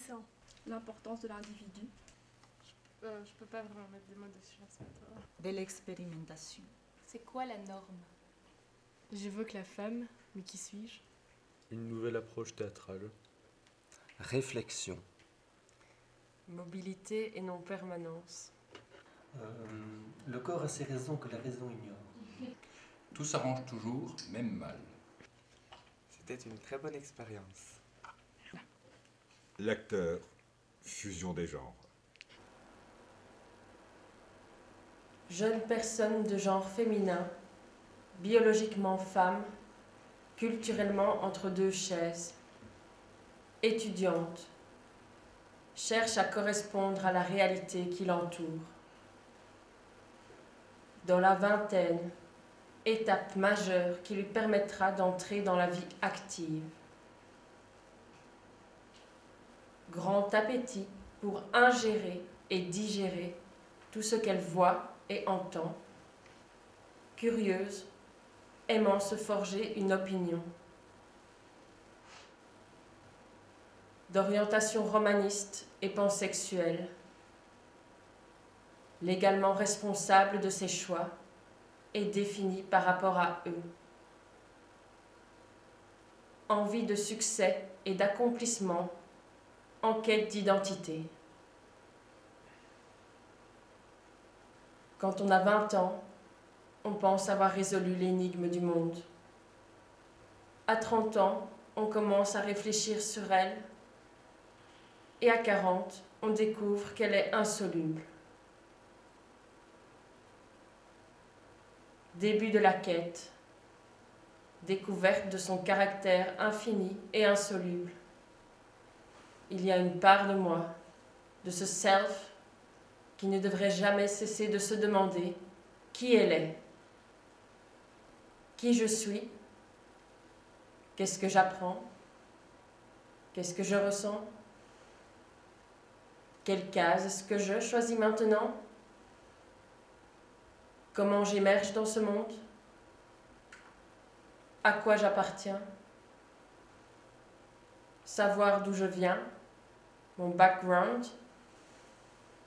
grandissant. L'importance de l'individu. Je peux pas vraiment mettre des mots dessus en ce moment. De l'expérimentation. C'est quoi la norme? J'évoque la femme, mais qui suis-je? Une nouvelle approche théâtrale. Réflexion. Mobilité et non permanence. Le corps a ses raisons que la raison ignore. Tout s'arrange toujours, même mal. C'était une très bonne expérience. L'acteur, fusion des genres. Jeune personne de genre féminin, biologiquement femme, culturellement entre deux chaises. Étudiante, cherche à correspondre à la réalité qui l'entoure. Dans la vingtaine, étape majeure qui lui permettra d'entrer dans la vie active. Grand appétit pour ingérer et digérer tout ce qu'elle voit et entend. Curieuse, aimant se forger une opinion. D'orientation romaniste et pansexuelle. Légalement responsable de ses choix et définie par rapport à eux. Envie de succès et d'accomplissement en quête d'identité. Quand on a 20 ans, on pense avoir résolu l'énigme du monde. À 30 ans, on commence à réfléchir sur elle. Et à 40, on découvre qu'elle est insoluble. Début de la quête. Découverte de son caractère infini et insoluble. Il y a une part de moi, de ce self, qui ne devrait jamais cesser de se demander qui elle est, qui je suis, qu'est-ce que j'apprends, qu'est-ce que je ressens, quelle case est-ce que je choisis maintenant, comment j'émerge dans ce monde, à quoi j'appartiens, savoir d'où je viens, mon background,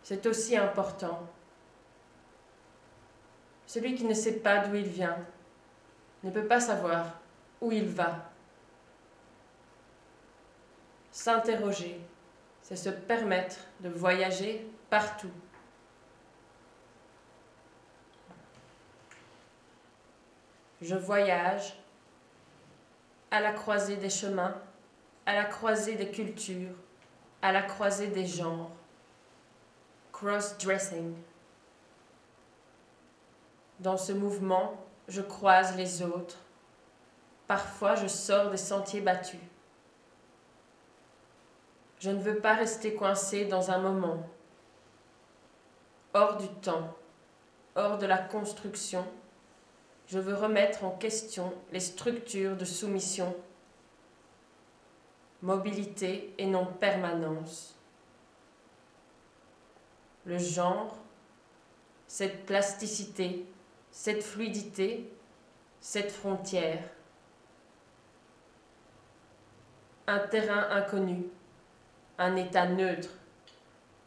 c'est aussi important. Celui qui ne sait pas d'où il vient ne peut pas savoir où il va. S'interroger, c'est se permettre de voyager partout. Je voyage à la croisée des chemins, à la croisée des cultures, à la croisée des genres. Cross-dressing. Dans ce mouvement, je croise les autres. Parfois, je sors des sentiers battus. Je ne veux pas rester coincé dans un moment. Hors du temps, hors de la construction, je veux remettre en question les structures de soumission. Mobilité et non permanence. Le genre, cette plasticité, cette fluidité, cette frontière. Un terrain inconnu, un état neutre,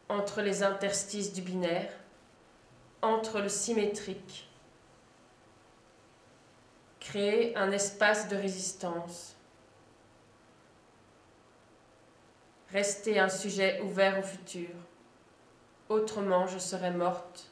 entre les interstices du binaire, entre le symétrique. Créer un espace de résistance. Rester un sujet ouvert au futur. Autrement, je serais morte